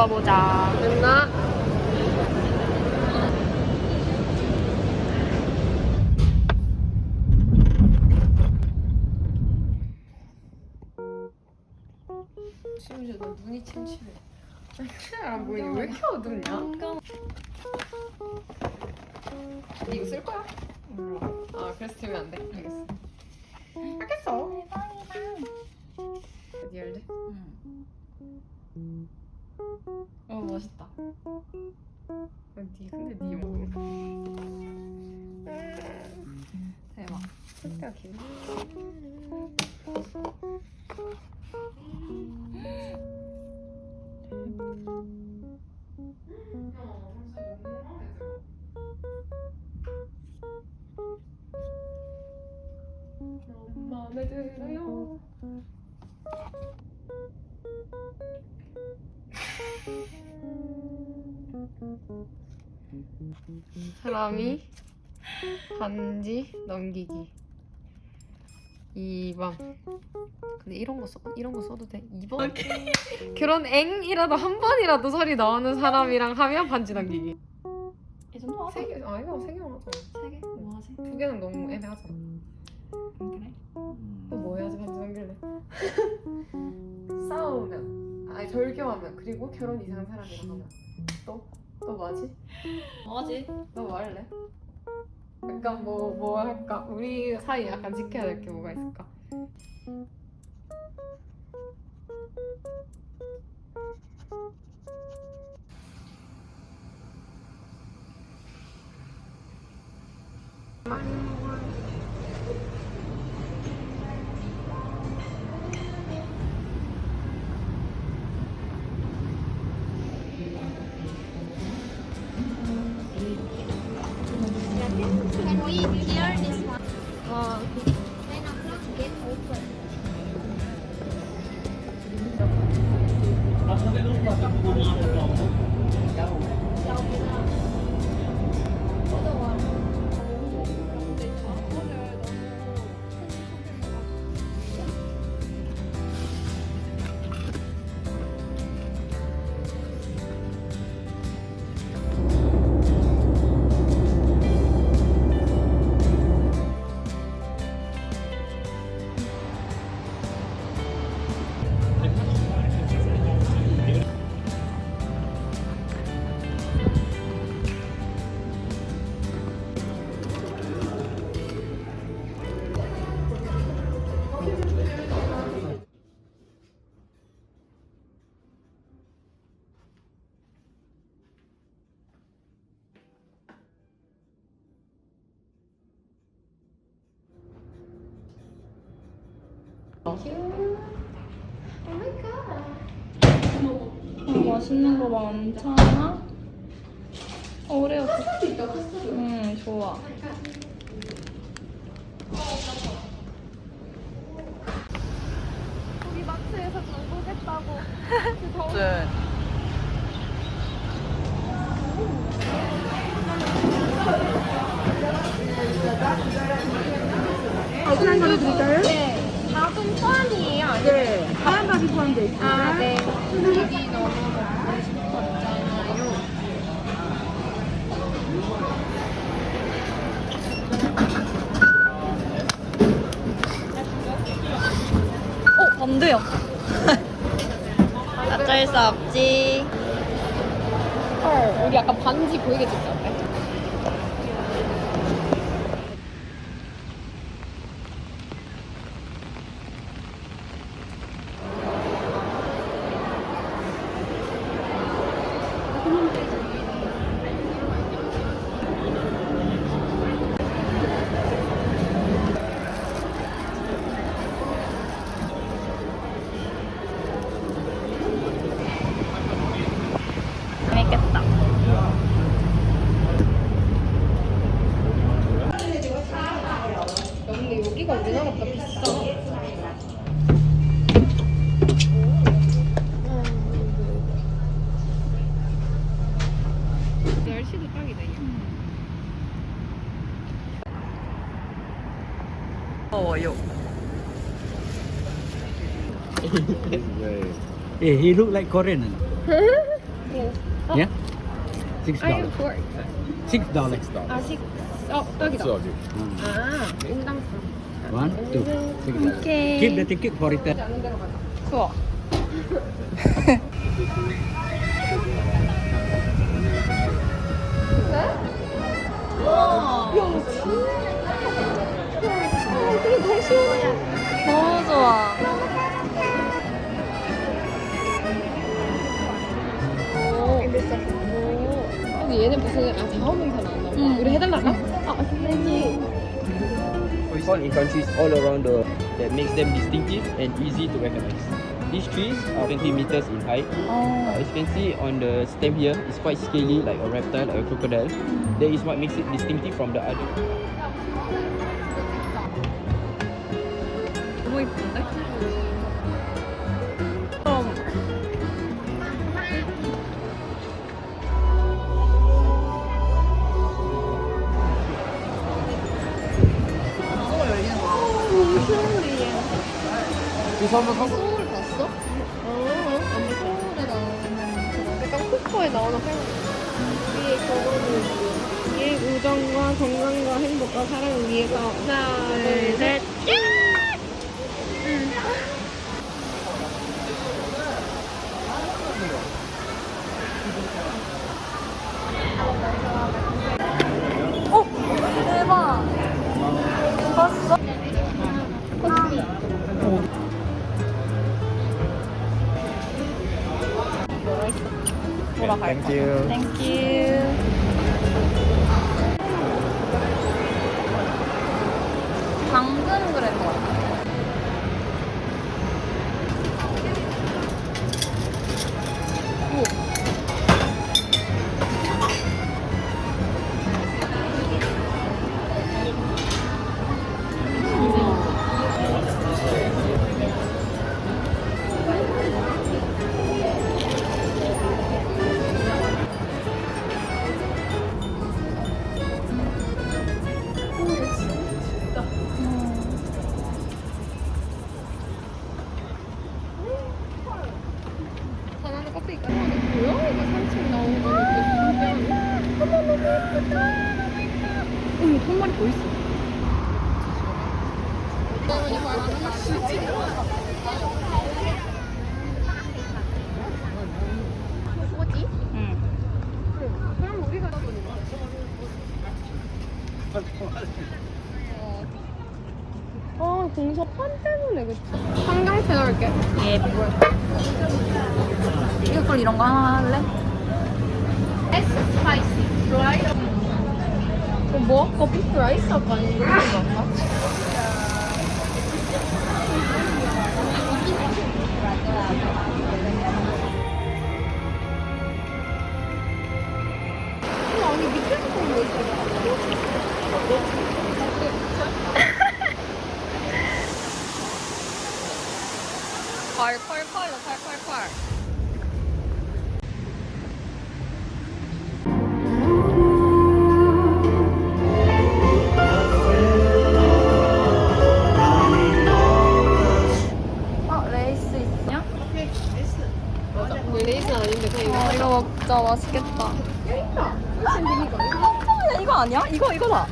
가보자. 됐나? 심지어 나 눈이 침침해. 안 보이네. 왜 이렇게 어둡냐? 이거 쓸 거야? 몰라. 아, 그래서 들면 안 돼. 알겠어. 알겠어. 대박이다. 어디 할래? 멋있다. 어디? 근데 네 뭐? 대박. 색깔 귀여워. 마음에 들어요. 사람이 반지 넘기기 2번. 근데 이런 거 써도 돼? 2번? 그런 앵이라도 한 번이라도 소리 나오는 사람이랑 하면 반지 넘기기. 이 정도 하자. 3개, 아 이거 3개만 하자. 3개? 뭐 하지? 2개는 너무 애매하잖아. 그래? 또 뭐 해야지 반지 넘길래? 싸우면, 아니 절교하면, 그리고 결혼 이상한 사람이랑 하면 또 뭐하지? 뭐 하지? 너 뭐 할래? 약간 뭐 할까? 우리 사이 약간 지켜야 될 게 뭐가 있을까? Can we hear this one? 아, Then after get open. 맛있는 거 많잖아? 오레오. 카스타드 있다, 카스타드. 응, 좋아. 우리 마트에서 정보겠다고. 네. 어떤 걸로 드릴까요? 네. 밥은 포함이에요? 아니면 네. 하얀 밥이 포함되어 있습니다. 아, 네. 여기 너무 먹고 싶었잖아요. 안 돼요. 어쩔 수 없지. 헐, 우리 약간 반지 보이게 찍자. 어때? 재밌겠다. 근데 여기가 우리나라보다 비싸. 날씨도 딱이다. 더워요. Hey, he look like Korean. Yeah? $6. 좋아. $6. 아식. 떡이다. So good. 아, 인당 1, 2, $6. 오케이. Keep the ticket for return. 않은 데로 가자. 좋아. 너무 좋아. 근데 얘는 무슨 자원봉사 나온다. 응. 우리 해달라고? 선생님. Found in countries all around the world that makes them distinctive and easy to recognize. These trees are 20 meters in height. As you can see on the stem here, it's quite scaly like a reptile, like a crocodile. That is what makes it distinctive from the other. 너무 이쁜데? 소울 봤어? 안 소울에 나오는 약간 코코에 나오는 활 위에 적어도 이 우정과 건강과 행복과 사랑을 위해서 하나 둘셋 대박. 봤어? Thank you. 땡큐. 당근 그랬던 것 같아. 바나나 껍데기가 고양이가 산책 나오는 거 이렇게 어머 너무 예쁘다. 한 마리 더 있어. 그럼 우리가 공사판 때문에 그치? 환경채 넣을게. 이거 걸 이런 거 하나 할래? 뭐 아까 비프 라이스 아까 아닌 거 같아? 아니 밑에서 보는 거 있어. 콸콸콸 콸콸콸. 레이스 있냐? 근데 레이스는 아닌데 그냥 이거 먹자. 맛있겠다. 이거 아니야? 이거다.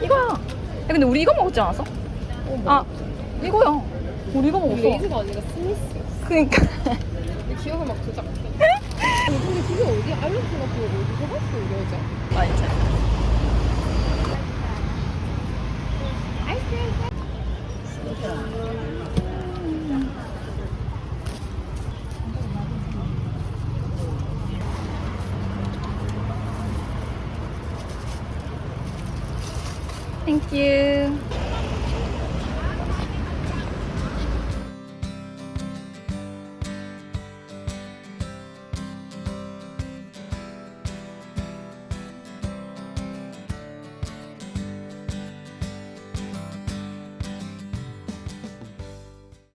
이거야. 야, 근데 우리 이거 먹었지 않았어? 아, 이거야. 우리 이거 먹었어. 레이스가 아니라 스미스. 그니까. 기억을 막 조작. 근데 그게 어디 알려주가 그거 어디서 봤어 우리 어제? 나 이제. 땡큐.